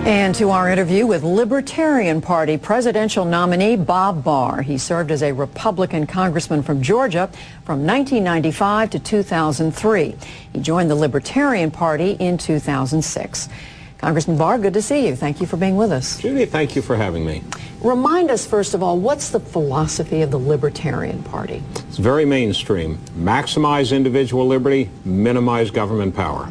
And to our interview with Libertarian Party presidential nominee Bob Barr. He served as a Republican congressman from Georgia from 1995 to 2003. He joined the Libertarian Party in 2006. Congressman Barr, good to see you. Thank you for being with us. Judy, thank you for having me. Remind us, first of all, what's the philosophy of the Libertarian Party? It's very mainstream. Maximize individual liberty, minimize government power.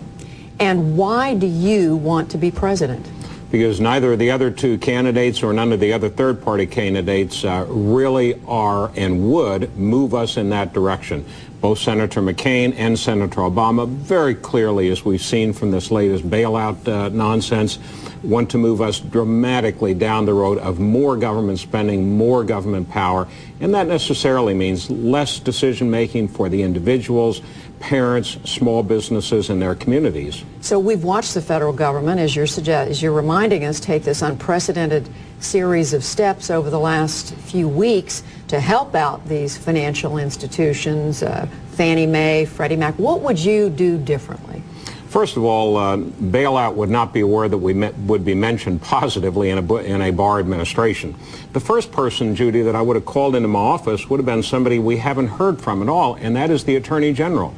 And why do you want to be president? Because neither of the other two candidates or none of the other third-party candidates really are and would move us in that direction. Both Senator McCain and Senator Obama very clearly, as we've seen from this latest bailout nonsense, want to move us dramatically down the road of more government spending, more government power, and that necessarily means less decision-making for the individuals, parents, small businesses, and their communities. So we've watched the federal government, as you're reminding us, take this unprecedented series of steps over the last few weeks to help out these financial institutions, Fannie Mae, Freddie Mac. What would you do differently? First of all, bailout would not be a word that would be mentioned positively in a Barr administration. The first person, Judy, that I would have called into my office would have been somebody we haven't heard from at all, and that is the Attorney General.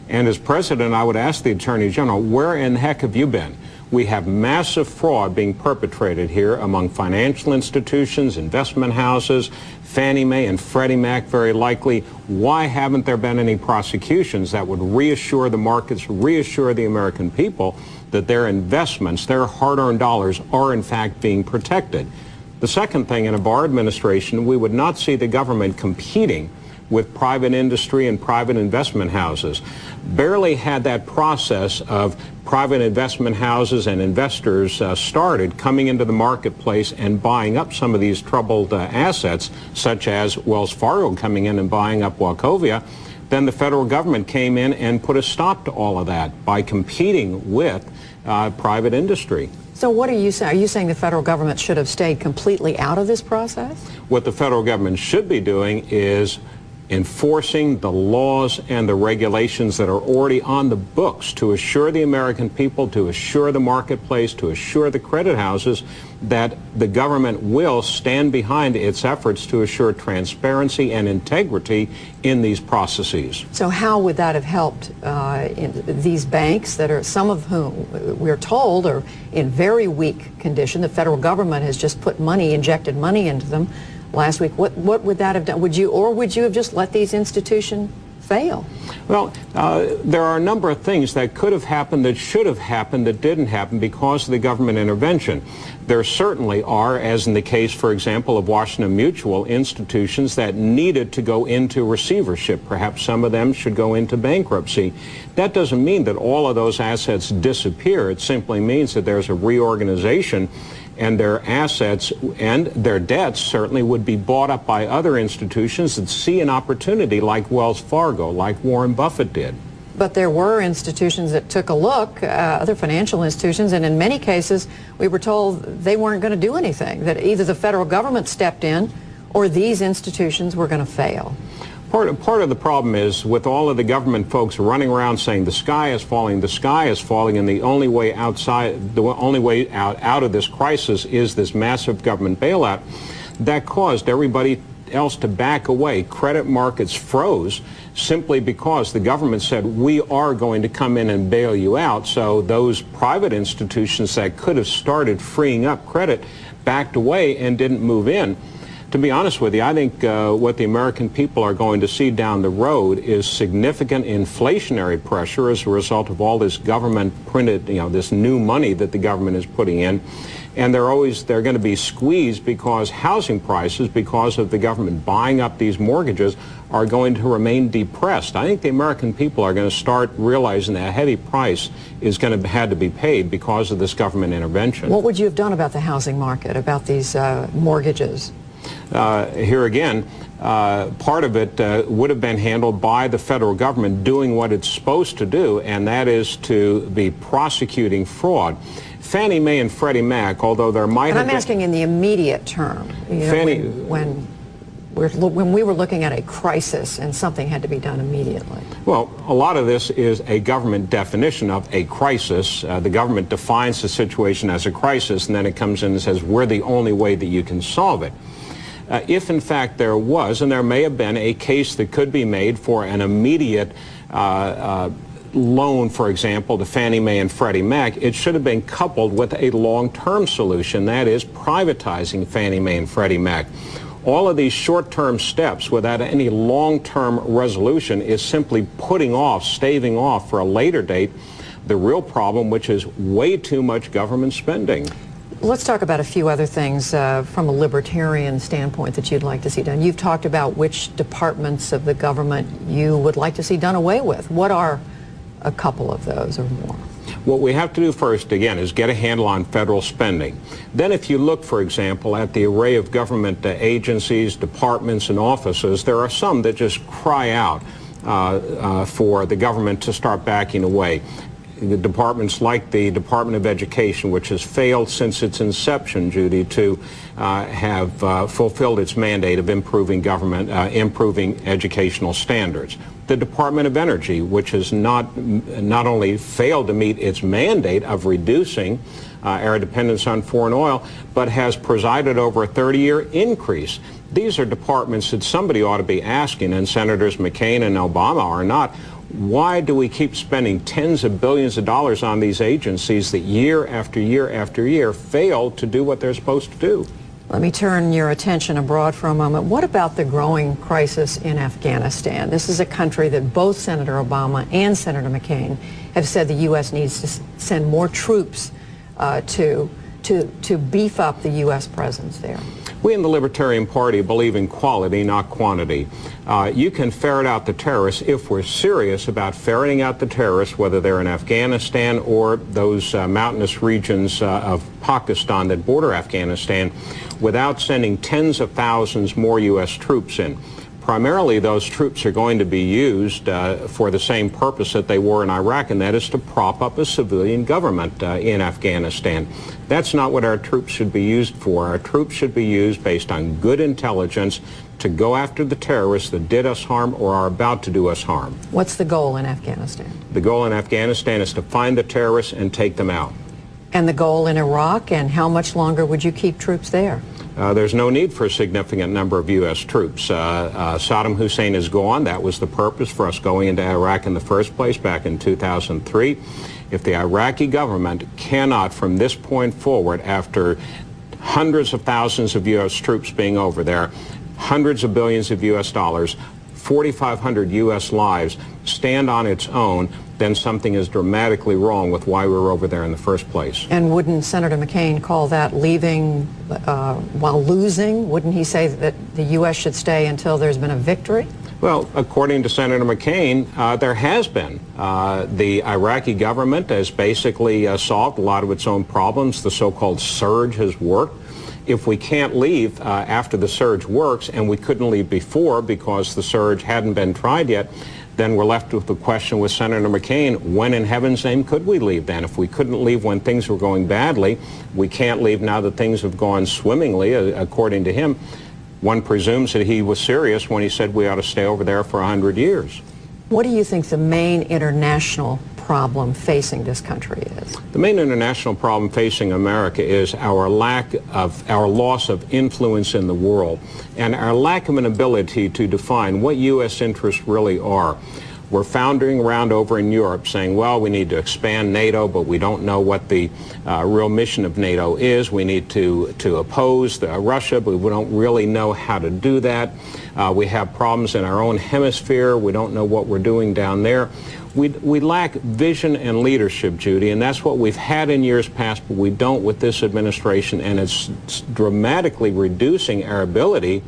And as president, I would ask the Attorney General, where in the heck have you been? We have massive fraud being perpetrated here among financial institutions, investment houses, Fannie Mae and Freddie Mac very likely. Why haven't there been any prosecutions that would reassure the markets, reassure the American people that their investments, their hard-earned dollars, are in fact being protected? The second thing, in a Barr administration, we would not see the government competing with private industry and private investment houses. Barely had that process of private investment houses and investors started coming into the marketplace and buying up some of these troubled assets, such as Wells Fargo coming in and buying up Wachovia. Then the federal government came in and put a stop to all of that by competing with private industry. So what are you saying? Are you saying the federal government should have stayed completely out of this process? What the federal government should be doing is enforcing the laws and the regulations that are already on the books to assure the American people, to assure the marketplace, to assure the credit houses that the government will stand behind its efforts to assure transparency and integrity in these processes. So how would that have helped in these banks that are, some of whom we're told are in very weak condition? The federal government has just put money, injected money into them last week. What would that have done? Would you have just let these institutions fail? Well, there are a number of things that could have happened, that should have happened, that didn't happen because of the government intervention. There certainly are, as in the case, for example, of Washington Mutual, institutions that needed to go into receivership. Perhaps some of them should go into bankruptcy. That doesn't mean that all of those assets disappear. It simply means that there's a reorganization, and their assets and their debts certainly would be bought up by other institutions that see an opportunity, like Wells Fargo, like Warren Buffett did. But there were institutions that took a look, other financial institutions, and in many cases we were told they weren't going to do anything, that either the federal government stepped in or these institutions were going to fail. Part of the problem is, with all of the government folks running around saying the sky is falling, and the only way out of this crisis is this massive government bailout, that caused everybody else to back away. Credit markets froze simply because the government said, we are going to come in and bail you out. So those private institutions that could have started freeing up credit backed away and didn't move in. To be honest with you, I think what the American people are going to see down the road is significant inflationary pressure as a result of all this government printed, this new money that the government is putting in. And they're going to be squeezed because housing prices, because of the government buying up these mortgages, are going to remain depressed. I think the American people are going to start realizing that a heavy price is going to have to be paid because of this government intervention. What would you have done about the housing market, about these mortgages? Here again, part of it would have been handled by the federal government doing what it's supposed to do, and that is to be prosecuting fraud. Fannie Mae and Freddie Mac, although there might have been... I'm asking in the immediate term, when we were looking at a crisis and something had to be done immediately? Well, a lot of this is a government definition of a crisis. The government defines the situation as a crisis, and then it comes in and says, we're the only way that you can solve it. If, in fact, there was, and there may have been, a case that could be made for an immediate loan, for example, to Fannie Mae and Freddie Mac, it should have been coupled with a long-term solution, that is, privatizing Fannie Mae and Freddie Mac. All of these short-term steps without any long-term resolution is simply putting off, staving off for a later date the real problem, which is way too much government spending. Let's talk about a few other things from a libertarian standpoint that you'd like to see done. You've talked about which departments of the government you would like to see done away with. What are a couple of those or more? What we have to do first, again, is get a handle on federal spending. Then if you look, for example, at the array of government agencies, departments, and offices, there are some that just cry out for the government to start backing away. The departments like the Department of Education, which has failed since its inception, Judy, to have fulfilled its mandate of improving improving educational standards. The Department of Energy, which has not only failed to meet its mandate of reducing our dependence on foreign oil, but has presided over a 30-year increase. These are departments that somebody ought to be asking, and Senators McCain and Obama are not. Why do we keep spending tens of billions of dollars on these agencies that year after year after year fail to do what they're supposed to do? Let me turn your attention abroad for a moment. What about the growing crisis in Afghanistan? This is a country that both Senator Obama and Senator McCain have said the U.S. needs to send more troops to beef up the U.S. presence there. We in the Libertarian Party believe in quality, not quantity. You can ferret out the terrorists if we're serious about ferreting out the terrorists, whether they're in Afghanistan or those mountainous regions of Pakistan that border Afghanistan, without sending tens of thousands more U.S. troops in. Primarily, those troops are going to be used for the same purpose that they were in Iraq, and that is to prop up a civilian government in Afghanistan. That's not what our troops should be used for. Our troops should be used based on good intelligence to go after the terrorists that did us harm or are about to do us harm. What's the goal in Afghanistan? The goal in Afghanistan is to find the terrorists and take them out. And the goal in Iraq, and how much longer would you keep troops there? There's no need for a significant number of U.S. troops. Saddam Hussein is gone. That was the purpose for us going into Iraq in the first place back in 2003. If the Iraqi government cannot, from this point forward, after hundreds of thousands of U.S. troops being over there, hundreds of billions of U.S. dollars, 4,500 U.S. lives, stand on its own, then something is dramatically wrong with why we were over there in the first place. And wouldn't Senator McCain call that leaving while losing? Wouldn't he say that the U.S. should stay until there's been a victory? Well, according to Senator McCain, there has been. The Iraqi government has basically solved a lot of its own problems. The so-called surge has worked. If we can't leave after the surge works, and we couldn't leave before because the surge hadn't been tried yet, then we're left with the question with Senator McCain, when in heaven's name could we leave then? If we couldn't leave when things were going badly, we can't leave now that things have gone swimmingly, according to him. One presumes that he was serious when he said we ought to stay over there for 100 years. What do you think the main international problem facing this country is? The main international problem facing America is our loss of influence in the world and our lack of an ability to define what U.S. interests really are. We're floundering around over in Europe saying, well, we need to expand NATO, but we don't know what the real mission of NATO is. We need to oppose Russia, but we don't really know how to do that. We have problems in our own hemisphere. We don't know what we're doing down there. We lack vision and leadership, Judy, and that's what we've had in years past, but we don't with this administration, and it's dramatically reducing our ability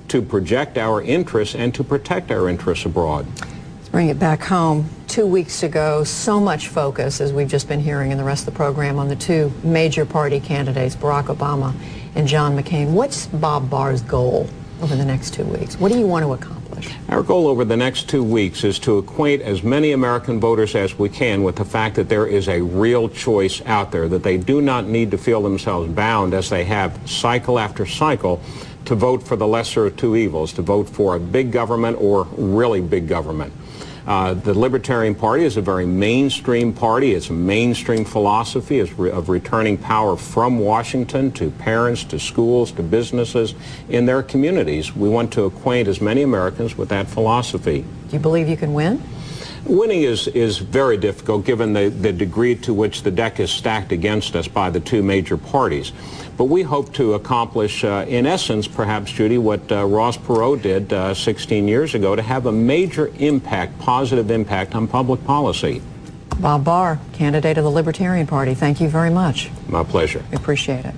to project our interests and to protect our interests abroad. Let's bring it back home. 2 weeks ago, so much focus, as we've just been hearing in the rest of the program, on the two major party candidates, Barack Obama and John McCain. What's Bob Barr's goal over the next 2 weeks? What do you want to accomplish? Our goal over the next 2 weeks is to acquaint as many American voters as we can with the fact that there is a real choice out there, that they do not need to feel themselves bound, as they have cycle after cycle, to vote for the lesser of two evils, to vote for a big government or really big government. The Libertarian Party is a very mainstream party. It's a mainstream philosophy of returning power from Washington to parents, to schools, to businesses in their communities. We want to acquaint as many Americans with that philosophy. Do you believe you can win? Winning is very difficult given the degree to which the deck is stacked against us by the two major parties. But we hope to accomplish, in essence, perhaps, Judy, what Ross Perot did 16 years ago, to have a major impact, positive impact on public policy. Bob Barr, candidate of the Libertarian Party, thank you very much. My pleasure. We appreciate it.